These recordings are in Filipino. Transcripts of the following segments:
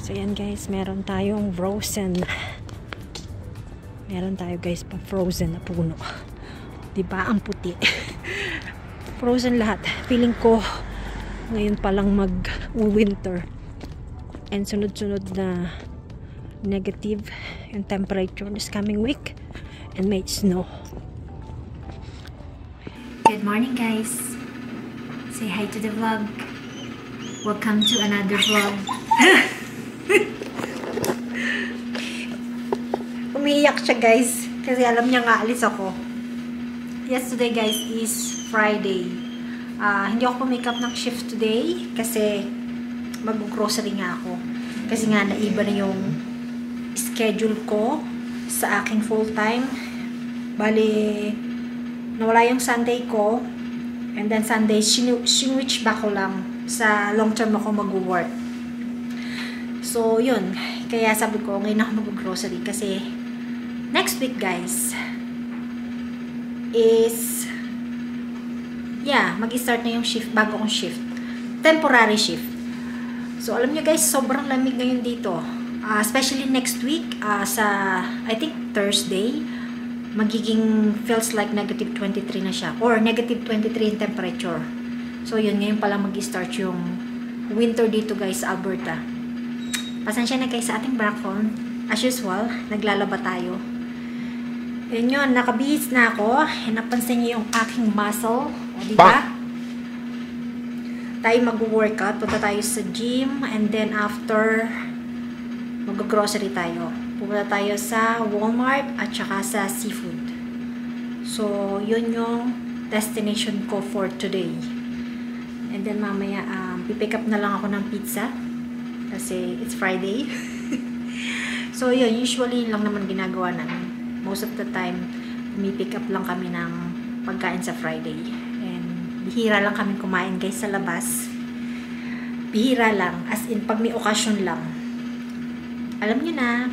So yan guys, meron tayong frozen. Meron tayo guys pa frozen na puno. Diba? Ang puti. Frozen lahat. Feeling ko ngayon pa lang mag-winter. And sunod-sunod na negative yung temperature this coming week. And may snow. Good morning guys. Say hi to the vlog. Welcome to another vlog. Umiiyak siya guys kasi alam niya nga alis ako. Yesterday guys is Friday. Hindi ako pumake up ng shift today kasi mag-grocery nga ako. Kasi nga naiba na yung schedule ko sa aking full time. Bali, nawala yung Sunday ko. And then Sunday, switch back ko lang sa long term ako mag-work. So, yun. Kaya sabi ko, ngayon ako mag-grocery kasi next week, guys, is mag-start na yung shift, bago kong shift. Temporary shift. So, alam nyo guys, sobrang lamig ngayon dito. Especially next week, sa, I think, Thursday, magiging feels like negative 23 na siya. Or negative 23 in temperature. So, yun, ngayon pala mag-start yung winter dito guys sa Alberta. Pasensya na guys sa ating background. As usual, naglalaba tayo. Yun yun, nakabihis na ako. Napansin niyo yung aking muscle. O, diba? Tayo mag-workout. Punta tayo sa gym. And then after, mag-grocery tayo. Pupunta tayo sa Walmart at saka sa seafood. So, yun yung destination ko for today. And then mamaya, pipick up na lang ako ng pizza. Kasi it's Friday. So, yun. Usually lang naman ginagawa namin. Most of the time, pumipick up lang kami ng pagkain sa Friday. And bihira lang kami kumain guys sa labas. Bihira lang. As in, pag may okasyon lang. Alam nyo na.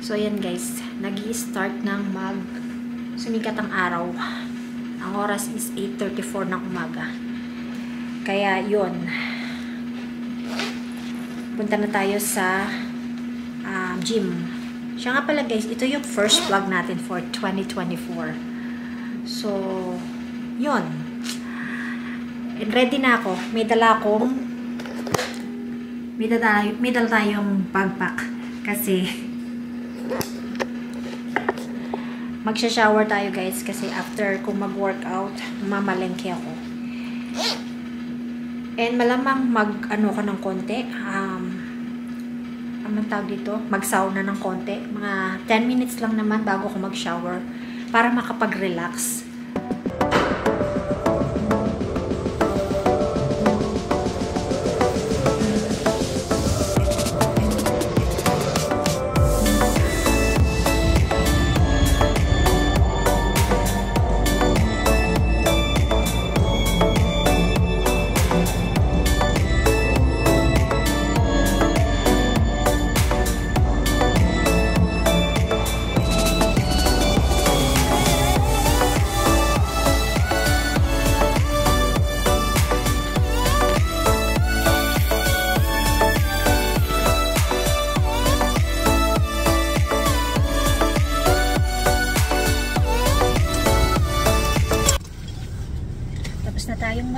So, ayan guys. Nag-i-start ng sumikat ang araw. Ang oras is 8:34 ng umaga. Kaya, yun. Punta na tayo sa gym. Siya nga pala guys, ito yung first vlog natin for 2024. So, yun. And ready na ako. May dala tayong backpack. Kasi, magsha-shower tayo guys. Kasi after kung mag-workout, mamalengke ako. And malamang mag-ano ka ng konti. Anong tawag dito? Mag-sauna ng konti. Mga 10 minutes lang naman bago ako mag-shower para makapag-relax.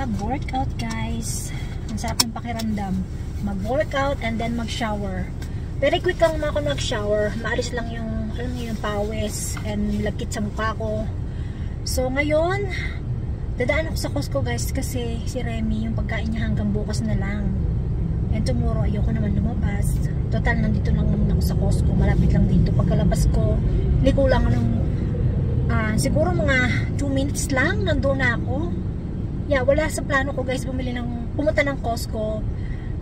Mag-workout guys. Ang sarap ng pakiramdam. Mag-workout and then mag-shower. Very quick lang ako mag-shower. Maalis lang yung, alam niyo, yung pawis and lagkit sa mukha ko. So ngayon, dadaan ako sa Costco guys kasi si Remy, yung pagkain niya hanggang bukas na lang. And tomorrow, ayoko naman lumabas. Total, nandito lang naman ako sa Costco. Malapit lang dito. Pagkalabas ko, liko lang ng siguro mga 2 minutes lang, nandoon na ako. Yeah, wala sa plano ko guys pumunta ng Costco.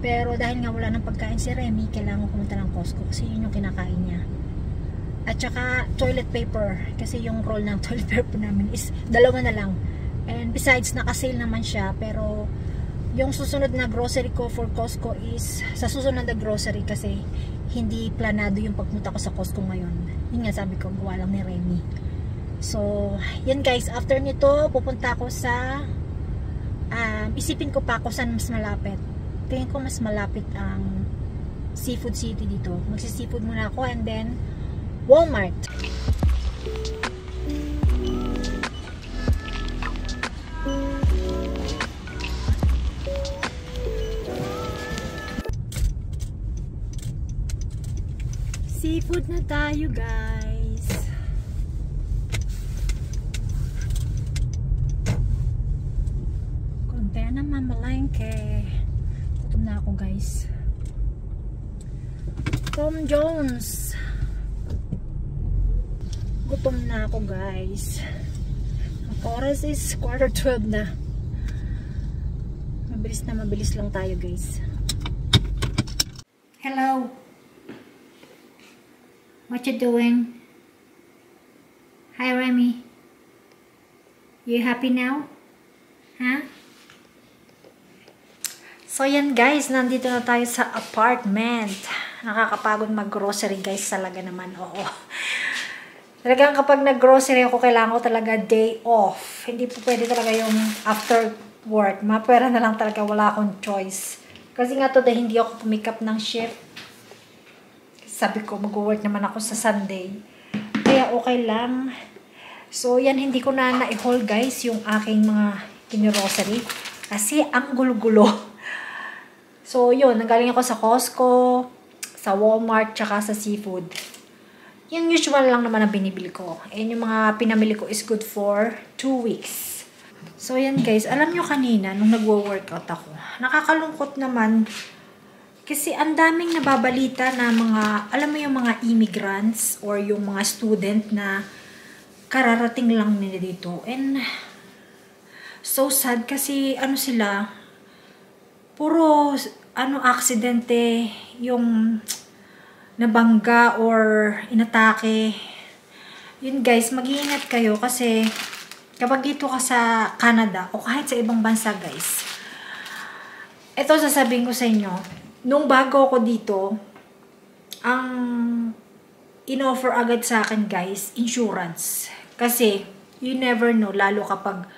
Pero dahil nga wala ng pagkain si Remy, kailangan pumunta ng Costco kasi yun yung kinakain niya. At saka toilet paper kasi yung roll ng toilet paper namin is 2 na lang. And besides, naka-sale naman siya. Pero yung susunod na grocery ko for Costco is sa susunod na grocery kasi hindi planado yung pagpunta ko sa Costco ngayon. Yun nga sabi ko, gawa lang ni Remy. So, yan guys, after nito pupunta ako sa isipin ko pa ako saan mas malapit. Tingin ko mas malapit ang Seafood City dito. Magsi-seafood muna ako and then Walmart. Seafood na tayo, guys. Konti na mamalengke. Gutom na ako, guys. Tom Jones. Gutom na ako, guys. Ang oras is 11:45 na. Mabilis lang tayo, guys. Hello. What you doing? Hi, Remy. You happy now? Huh? So, yan guys. Nandito na tayo sa apartment. Nakakapagod mag-grocery guys. Talaga naman. Oo. Talagang kapag nag-grocery ako, kailangan ko talaga day off. Hindi po pwede talaga yung after work. Mapera na lang talaga. Wala akong choice. Kasi nga today, hindi ako pumikap ng shift. Sabi ko, mag-work naman ako sa Sunday. Kaya okay lang. So, yan, hindi ko na na-haul guys yung aking mga kinirocery. Kasi ang gulo-gulo. So, yun. Nagaling ako sa Costco, sa Walmart, tsaka sa seafood. Yung usual lang naman na binibili ko. And yung mga pinamili ko is good for 2 weeks. So, yan guys. Alam nyo kanina, nung nagwo-workout ako, nakakalungkot naman. Kasi ang daming nababalita na mga, alam mo yung mga immigrants or yung mga student na kararating lang nila dito. And so sad kasi ano sila, puro aksidente, yung nabangga or inatake. Yun guys, mag-iingat kayo kasi kapag dito ka sa Canada o kahit sa ibang bansa guys, ito sasabihin ko sa inyo, nung bago ako dito, ang in-offer agad sa akin guys, insurance. Kasi, you never know, lalo kapag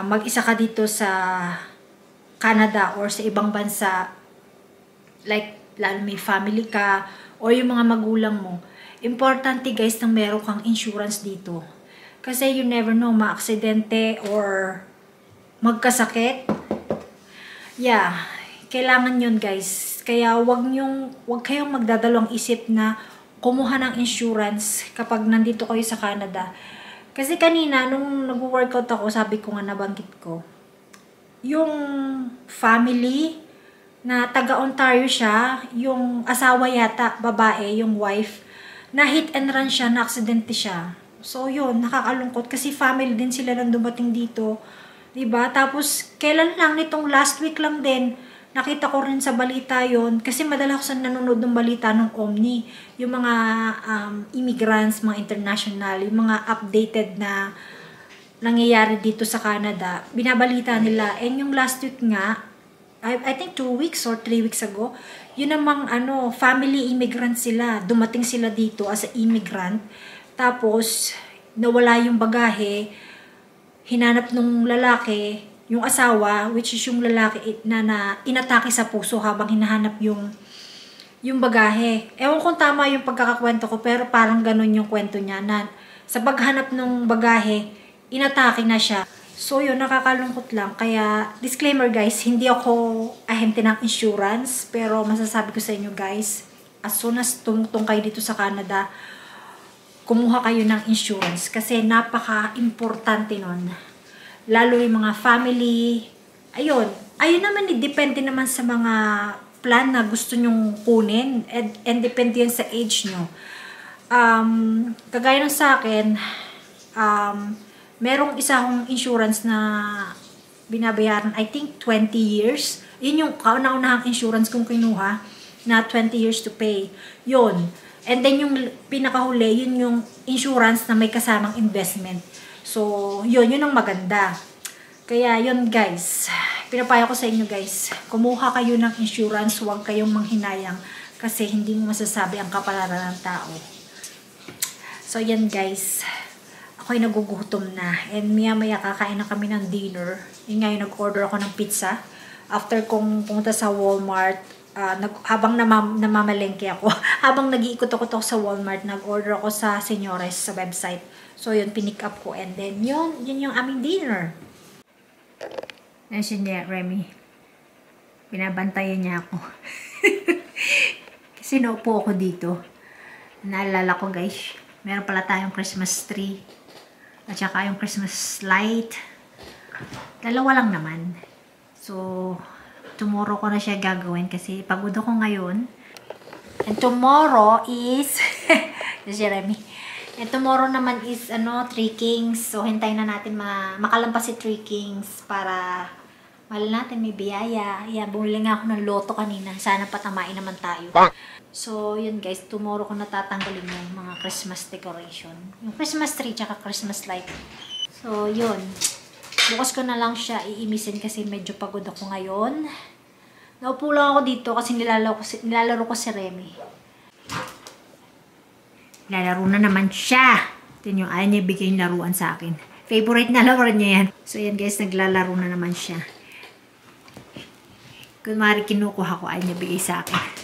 mag-isa ka dito sa Canada or sa ibang bansa, like, lalo may family ka, or yung mga magulang mo, importante guys na meron kang insurance dito. Kasi you never know, ma-aksidente or magkasakit. Yeah. Kailangan yun guys. Kaya wag kayong magdadalawang isip na kumuha ng insurance kapag nandito kayo sa Canada. Kasi kanina, nung nag-workout ako, sabi ko nga, nabanggit ko, yung family na taga-Ontario siya, yung asawa yata, babae, yung wife, na hit and run siya, na aksidente siya. So yun, nakakalungkot kasi family din sila nang dumating dito. Diba? Tapos, kailan lang, nitong last week lang din, nakita ko rin sa balita yon kasi madala ko sa nanonood ng balita ng Omni. Yung mga immigrants, mga international, yung mga updated na nangyayari dito sa Canada, binabalita nila. And yung last week nga, I think 2 weeks or 3 weeks ago, yun namang family immigrant sila. Dumating sila dito as a immigrant. Tapos, nawala yung bagahe, hinanap nung lalaki, yung asawa, which is yung lalaki na inatake sa puso habang hinahanap yung bagahe. Ewan kung tama yung pagkakakwento ko, pero parang ganun yung kwento niya na sa paghanap ng bagahe, inatake na siya. So yun, nakakalungkot lang. Kaya, disclaimer guys, hindi ako ahente ng insurance, pero masasabi ko sa inyo guys, as soon as tumutong kayo dito sa Canada, kumuha kayo ng insurance kasi napaka-importante nun. Lalo yung mga family. Ayun naman, depende naman sa mga plan na gusto nyong kunin and depende yan sa age nyo. Kagaya ng sa akin, merong isa akong insurance na binabayaran, I think 20 years. Yun yung kauna-unahang insurance kong kinuha na 20 years to pay. Yun. And then yung pinakahuli, yun yung insurance na may kasamang investment. So, yun ang maganda. Kaya, yun guys. Pinapayo ko sa inyo guys. Kumuha kayo ng insurance, huwag kayong manghinayang kasi hindi mo masasabi ang kapalaran ng tao. So, yan guys. Ako'y nagugutom na. And maya-maya kakain na kami ng dinner. Yun nga yung nag-order ako ng pizza. After kong pumunta sa Walmart, habang namamalengke ako, habang nag-iikot-ikot ako sa Walmart, nag-order ako sa Señores sa website. So, yun, pinick up ko. And then, yun yung aming dinner. Nandiyan niya, Remy. Binabantayan niya ako. Kasi naupo ako dito. Naalala ko, guys, meron pala tayong Christmas tree. At saka yung Christmas light. Dalawa lang naman. So, tomorrow ko na siya gagawin kasi pagod ako ngayon. And tomorrow is si Remy. And tomorrow naman is 3 Kings. So hintayin na natin makalampas si 3 Kings para mahal natin may biyaya. Yan, bumili nga ako ng loto kanina. Sana patamain naman tayo. So yun guys, tomorrow ko natatanggalin yung mga Christmas decoration. Yung Christmas tree tsaka Christmas light. So yun. Bukas ko na lang siya iimisin kasi medyo pagod ako ngayon. Naupo lang ako dito kasi nilalaro ko si Remy. Lalaro na naman siya. Ito yung ayaw niya bigay yung laruan sa akin. Favorite na laro niya yan. So yan guys, naglalaro na naman siya. Kung maaari kinukuha ko, ayaw niya bigay sa akin.